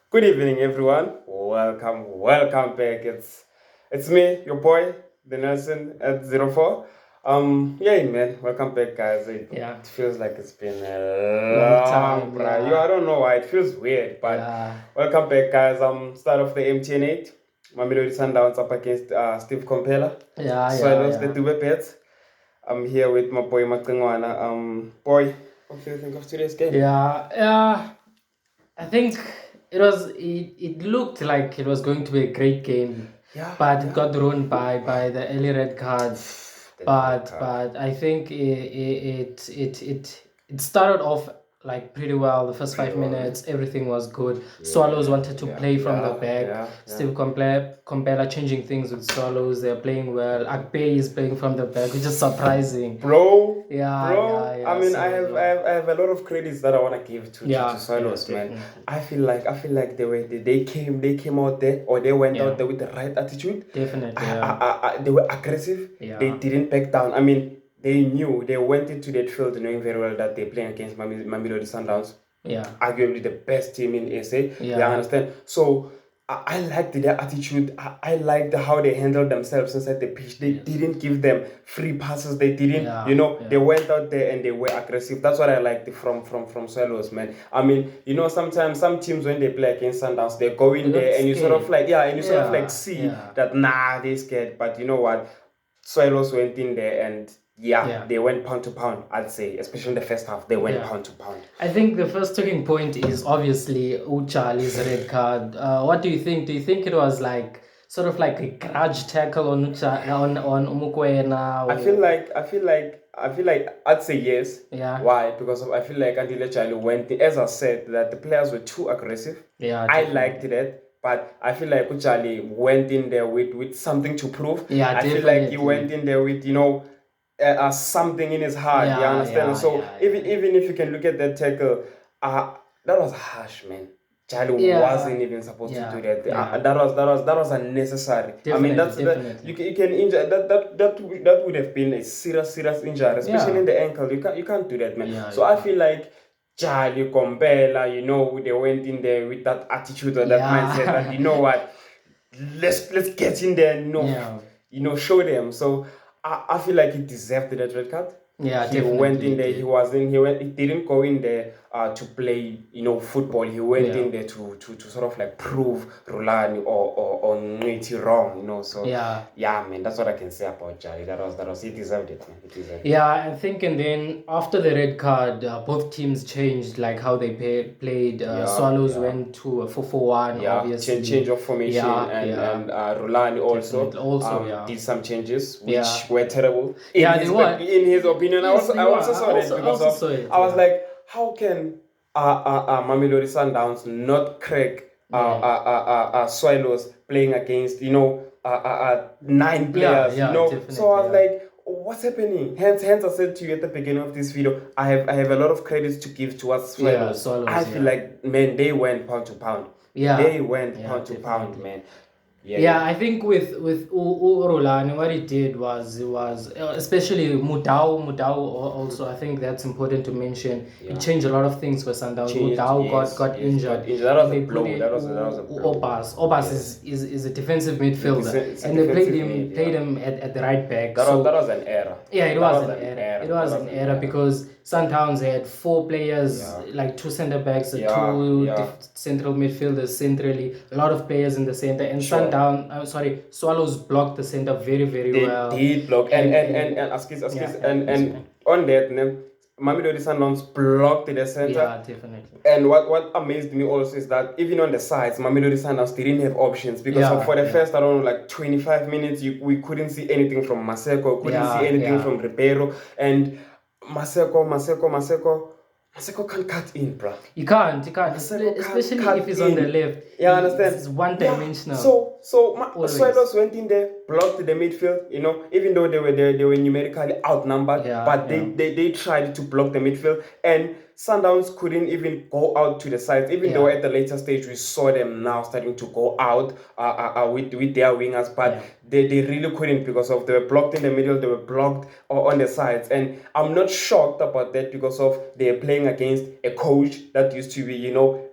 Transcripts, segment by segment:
Good evening, everyone. Welcome back. It's me, your boy, the Nelson at 04. Yeah, man. Welcome back, guys. Yeah, It feels like it's been a long long, time. bruh. I don't know why it feels weird, but Yeah, welcome back, guys. Start of the MTN 8. Mamelodi Sundowns up against Steve Compella. yeah, yeah, Swallows the yeah. Dube Pets. I'm here with my boy Makingwana. Boy, what do you think of today's game? Yeah. I think it looked like it was going to be a great game, Yeah, but it yeah. got ruined by the early red card. The red But card. but I think it started off like pretty well. The first Pretty five well, man. minutes, everything was good. Swallows Yeah, wanted to play from the back. yeah. Steve Compella changing things with Swallows. They're playing well. Akpe is playing from the back, which is surprising. Bro, I Yeah. mean, I have a lot of credits that I want to give to Solos, man. Definitely. I feel like they came out there, or they went Yeah, out there with the right attitude. definitely. Yeah, They were aggressive. They yeah, didn't back down. I mean, they went into that field knowing very well that they're playing against Mamelodi Sundowns, yeah, arguably the best team in SA. Yeah, I yeah. understand. So I liked their attitude. I liked how they handled themselves inside the pitch. They Yes. didn't give them free passes. They didn't, they Yeah. went out there and they were aggressive. That's what I liked from Swallows, man. I mean, sometimes some teams when they play against Sundowns, they go They in got there and you sort of scared. like, yeah, and you sort of like Yeah, see yeah, that nah, they scared. But you know what? Swallows went in there and yeah, yeah, they went pound to pound, I'd say, especially in the first half. They went yeah. pound to pound. I think the first talking point is obviously Uchali's red card. What do you think? Do you think it was like sort of like a grudge tackle on on Umukwena? I feel like I'd say yes. Yeah, Why? Because I feel like Andile Chali went as I said that the players were too aggressive. yeah, I liked definitely. that, but I feel like Uchali went in there with something to prove. Yeah, I feel like he went definitely. in there with something in his heart. You Yeah, understand? yeah, So yeah, even yeah. even if you can look at that tackle, that was harsh, man. Charlie Yeah, wasn't even supposed to do yeah, that. yeah. That was unnecessary. I mean, Definitely, that definitely. you can injure that would have been a serious injury, especially Yeah, in the ankle. You can't do that, man. yeah, So you I can't. feel like Charlie Combela, they went in there with that attitude or that mindset that you Yeah, know what, let's get in there and yeah, show them. So I feel like he deserved that red card. yeah, He went definitely in it there. He did. wasn't. He didn't go in there to play, football. He went Yeah, in there to sort of like prove Rulani or Niti wrong. So yeah, yeah, man. That's what I can say about Jai. That was he deserved it, man. He deserved it. yeah. I think, and then after the red card, both teams changed like how they played. Yeah, Swallows yeah. went to a 4-4-1, Yeah, change obviously. of formation, and Yeah, Rulani also definitely. Also, did yeah, some changes which yeah, were terrible yeah. They were. in his opinion. Yes, they I were. also saw that I because also of saw it. I was Yeah, like, how can Mamelodi Sundowns not crack yeah, Swallows playing against nine yeah, players, yeah. So I Definitely, was yeah, like, what's happening? Hence, I said to you at the beginning of this video, I have a lot of credits to give towards yeah. Swallows. I Swallows, feel yeah, like, man, they went pound to pound. yeah, They went yeah. pound to pound, Definitely. man. Yeah, Yeah, yeah. I think with Rolani, what he did was especially Mudau also. I think that's important to mention. It Yeah. changed a lot of things for Sundowns. Changed, Mudau yes, got yes. Got injured, injured. That was and a they put blow. in That was a blow. Obas. Obas Yes. is a defensive It's a, midfielder, it's a and they defensive mid, yeah. played him at the right back. That So was an error. yeah, it That was was an an error. error. It That was was an an error error. because Sundowns had four players, Yeah. like two center backs, Yeah, two yeah. central midfielders centrally, a lot of players in the center. And Sure. Swallows blocked the center very They well. did block and Yeah, and excuse me. on that, Mamelodi Sundowns blocked the center. Yeah, definitely. And what amazed me also is that even on the sides, Mamelodi Sundowns didn't have options because for the Yeah, first, I don't know, like 25 minutes, we couldn't see anything from Maseko, couldn't see anything yeah. from Ribeiro, and Maseko can't cut in, bruh. You can't, Maseko can't especially if cut he's on the in. left. You understand? He's one Yeah. dimensional. So Always. Swallows went in there, blocked the midfield. Even though they were numerically outnumbered, but Yeah. they tried to block the midfield, and Sundowns couldn't even go out to the sides. Even though Yeah. at the later stage we saw them now starting to go out with their wingers, but Yeah. they really couldn't because they were blocked in the middle, they were blocked on the sides, and I'm not shocked about that because they're playing against a coach that used to be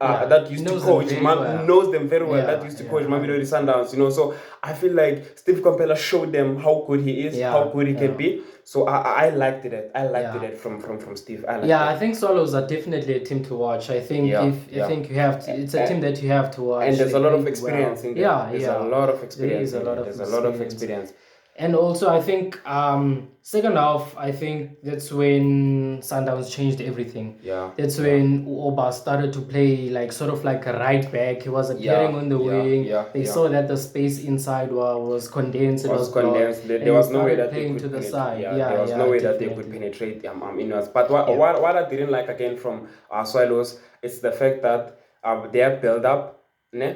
that used to Knows them coach, very well. knows them very well, Yeah, that used to yeah, coach Mamelodi Sundowns, you know. So I feel like Steve Compella showed them how good he is, Yeah, how good he yeah. can be. So I liked it. I liked Yeah. it from Steve. I liked Yeah, I it. think Swallows are definitely a team to watch. I think Yeah, I yeah. think you have to. It's a team that you have to watch. And there's They a lot of played experience well. in there. Yeah, There's yeah. a lot of There experience is a in lot there. of There's a lot of experience. experience. And also, I think second half, I think that's when Sundowns changed everything. Yeah. That's when Oba started to play like sort of like a right back. He was appearing on the wing. They saw that the space inside was condensed. It was condensed. blocked, There and he was no way started that they playing could to the penetrate. side. Yeah, Yeah, there was yeah, no way that they definitely. could penetrate inwards. But what I didn't like again from Swallows is the fact that their build up, ne?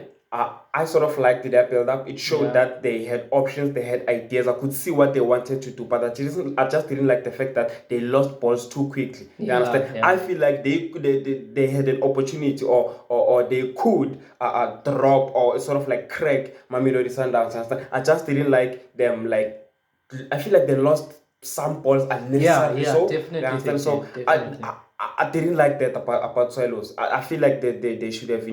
I sort of liked their build up. It showed that they had options, they had ideas. I could see what they wanted to do, but I just didn't like the fact that they lost balls too quickly. You understand? I feel like they had an opportunity or they could drop or sort of like crack Mamelodi Sundowns. You understand? I just didn't like them. Like I feel like they lost some balls unnecessarily. Definitely. You understand? Definitely. I didn't like that about Swallows. I feel like they should have,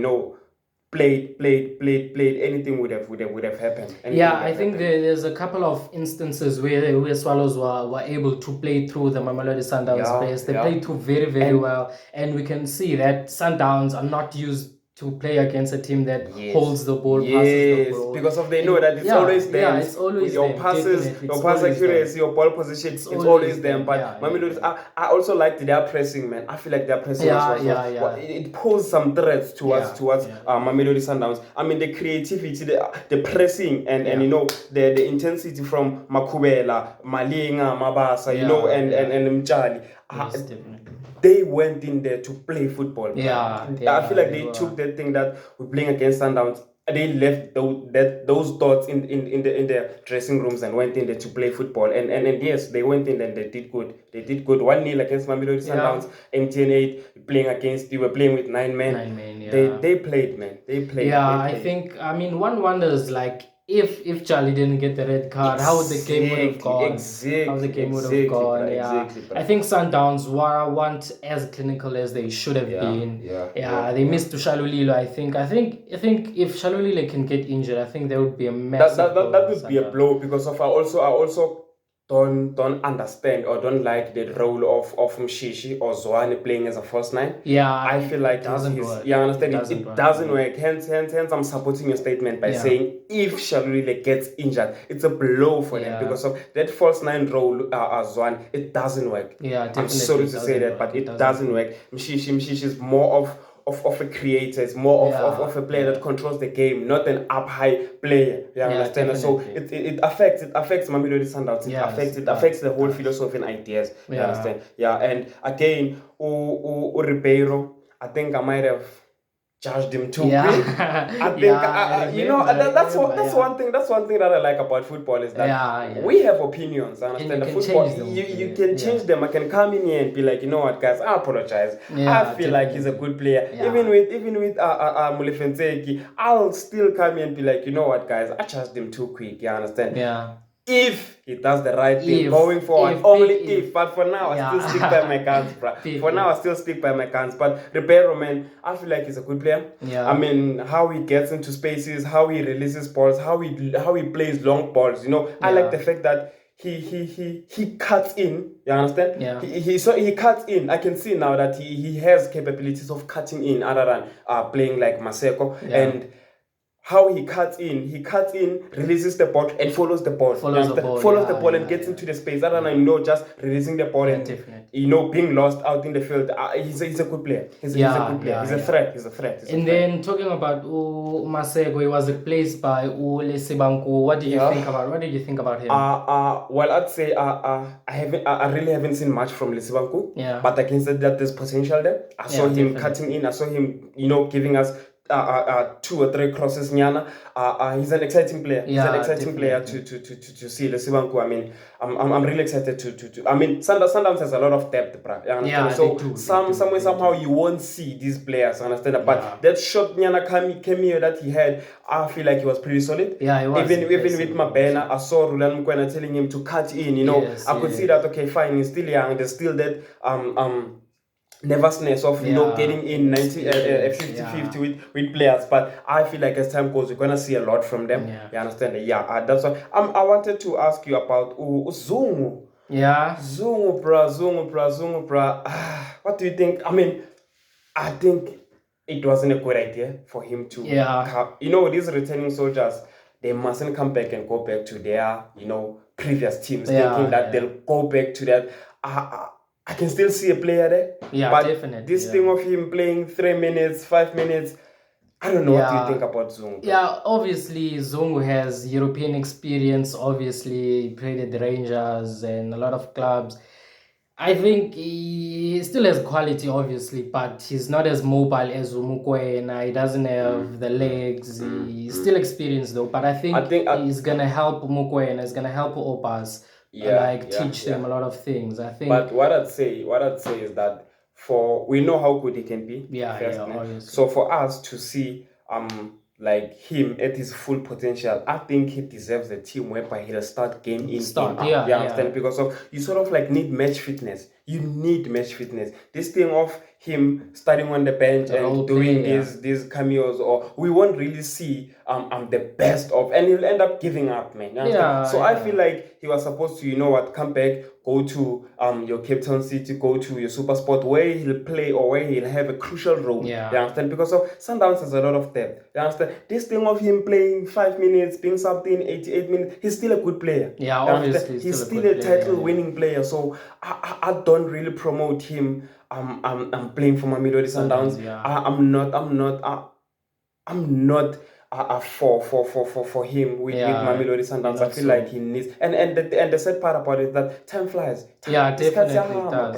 played anything would have happened. I think there's a couple of instances where Swallows were able to play through the Mamelodi Sundowns players. They played through very well, and we can see that Sundowns are not used to play against a team that holds the ball, passes the ball. Because they know that it's always them. It's always with your them, passes, definitely. your It's pass always accuracy, them. your ball position. It's always them. But Mamelodi, I also liked their pressing, man. I feel like their pressing it posed some threats towards Mamelodi Sundowns. I mean, the creativity, the pressing, and the intensity from Makubela, Malinga, Mabasa, and Mchali. Yes, definitely. They went in there to play football. I feel like they took that thing that we're playing against Sundowns. They left those thoughts in the dressing rooms and went in there to play football. And yes, they went in and they did good. They did good. 1-0 against Mamelodi Sundowns. MTN 8 playing against. You were playing with 9 men. 9 men. They played, man. They played. I think. I mean, one wonders like if Charlie didn't get the red card, how would the game would have gone? How the game would have gone? I think Sundowns weren't as clinical as they should have been. They missed to Shalulilo. I think if Shalulilo can get injured, I think there would be a massive. That would be a blow because of I also don't understand or don't like the role of Mshishi or Zwane playing as a first nine. I feel like it doesn't work. Yeah, I understand it doesn't work. Hence, I'm supporting your statement by saying if Shalulile gets injured, it's a blow for them because of that false nine role Zwane. It doesn't work. Definitely. I'm sorry to say that, but it doesn't work. Mshishi is more of a creator, it's more of a player that controls the game, not an up high player. You understand? Definitely. So it affects Mamelodi Sundowns. It affects the whole philosophy and ideas. You understand? And again, Ribeiro, I think I might have judged him too quick. I think that's one thing that I like about football is that we have opinions. I understand the football. You can change them. I can come in here and be like, you know what, guys, I apologize. I feel like he's a good player. Even with Mulifenseki, I'll still come in and be like, you know what, guys, I judged him too quick. You understand? If he does the right thing going forward, only if. But for now, I still stick by my guns, bro. For now, I still stick by my guns. But Ribeiro, man, I feel like he's a good player. I mean, how he gets into spaces, how he releases balls, how he plays long balls. I like the fact that he cuts in. You understand? He cuts in. I can see now that he has capabilities of cutting in, other than playing like Maseko and. How he cuts in, releases the ball and follows the ball. Follows the ball and gets into the space. Other than just releasing the ball and being lost out in the field. He's a good player. He's a good player. He's a threat. Then talking about Masego, he was replaced by Lesibanku. What did you think about him? Well, I'd say I really haven't seen much from Lesibanku. But I can say that there's potential there. I saw him cutting in. I saw him, giving us 2 or 3 crosses. Nyana. He's an exciting player. He's an exciting player to see Lesibanku. I mean, I'm really excited to. I mean, Sundowns has a lot of depth, bro. So somehow you won't see these players. Understand? But that shot Nyana cameo that he had, I feel like he was pretty solid. He was. Even with Mabena, I saw Rulan Mukwena telling him to cut in. I could see that. Okay, fine. He's still young. There's still that nervousness of getting in 90 50-50 with players, but I feel like as time goes we're gonna see a lot from them. You understand? That's what I wanted to ask you about Zungu. Zungu bra. What do you think? I mean, I think it wasn't a good idea for him to these returning soldiers, they mustn't come back and go back to their previous teams thinking that they'll go back to that. I can still see a player there. But definitely. This thing of him playing 3 minutes, 5 minutes, I don't know. What do you think about Zungu? Obviously Zungu has European experience. Obviously he played at the Rangers and a lot of clubs. I think he still has quality, obviously, but he's not as mobile as Umukwena. He doesn't have the legs. He's still experienced though, but I think he's gonna help Umukwena. He's gonna help Opas. Teach them a lot of things. I think. But what I'd say is that we know how good he can be. Obviously. So for us to see like him at his full potential, I think he deserves a team whereby he'll start game in. Understand? Because you sort of like need match fitness. You need match fitness. This thing of him starting on the bench and doing these cameos, or we won't really see the best of, and he'll end up giving up, man. So I feel like he was supposed to, come back, go to your Cape Town City, go to your Super Sport, where he'll play or where he'll have a crucial role. You understand? Because of Sundowns has a lot of depth. You understand? This thing of him playing 5 minutes, being something 88 minutes, he's still a good player. Obviously. He's still a title-winning plaar. So I don't really promote him. I'm playing for Mamelodi Sundowns. I'm not for him with Mamelodi Sundowns. I feel like he needs, and the sad part about it is that time flies. Definitely does.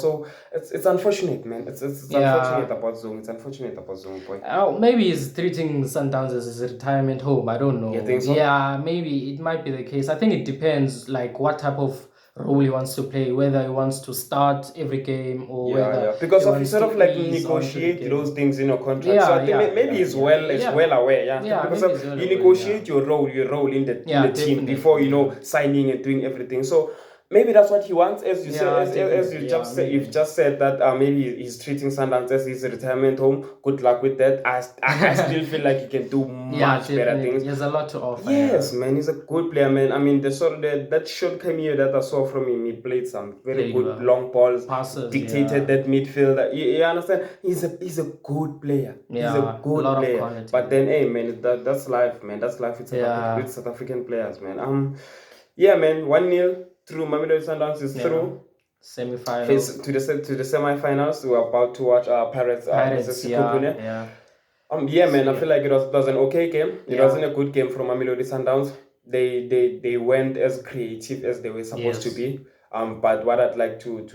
So it's unfortunate, man. It's unfortunate about Zung. It's unfortunate about Zung, boy. Maybe he's treating Sundowns as his retirement home. I don't know. You think so? Yeah, maybe it might be the case. I think it depends, like what type of role he wants to play, whether he wants to start every game or whether because you sort of like negotiate those things in your contract. So I think maybe he's well aware. Because you negotiate your role in the team before signing and doing everything. So maybe that's what he wants, as you said. You've just said that maybe he's treating Sundowns as his retirement home. Good luck with that. I still feel like he can do much better things. He has a lot to offer. Yes, man, he's a good player, man. I mean, that short cameo that I saw from him, he played some very good long balls, passes, dictated that midfield. You understand? He's a good player. He's a good player. But then, hey, man, that's life, man. That's life with South African players, man. Yeah, man. 1-0. Through. Mamelodi Sundowns is through semi-finals to the semi-finals. We're about to watch Pirates versus man. I feel like it was an okay game. It wasn't a good game from Mamelodi Sundowns. They went as creative as they were supposed to be. But what I'd like to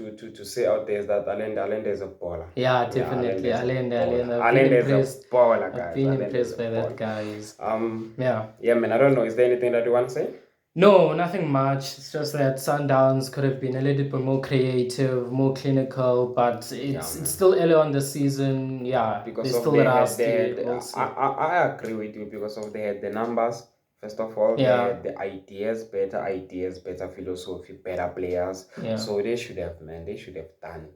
say out there is that Allende is a baller. Definitely. Allende is a baller, guys. I've been impressed by that, guys. Man, I don't know. Is there anything that you want to say? No, nothing much. It's just that Sundowns could have been a little bit more creative, more clinical, but it's still early on the season. Because they're of still I agree with you, because of they had the numbers. First of all, they had the ideas, better philosophy, better players. So they should have done.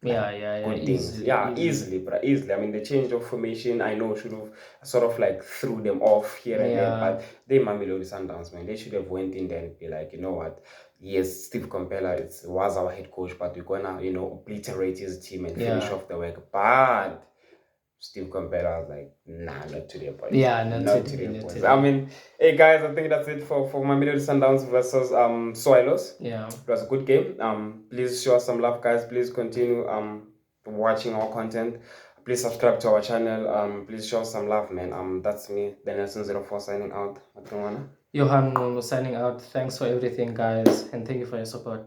Good things. Easily. I mean, the change of formation, I know, should have sort of like threw them off here and there, but they Mamelodi Sundowns, man. They should have went in there and be like, you know what? Yes, Steve Compella was our head coach, but we're gonna, obliterate his team and finish off the work. But Steve Compella was like, nah, not today, boys. Not today. I mean, hey guys, I think that's it for Mamelodi Sundowns versus Swallows. It was a good game. Please show us some love, guys. Please continue watching our content. Please subscribe to our channel. Please show us some love, man. That's me, the Nelson04 signing out. Johan signing out. Thanks for everything, guys, and thank you for your support.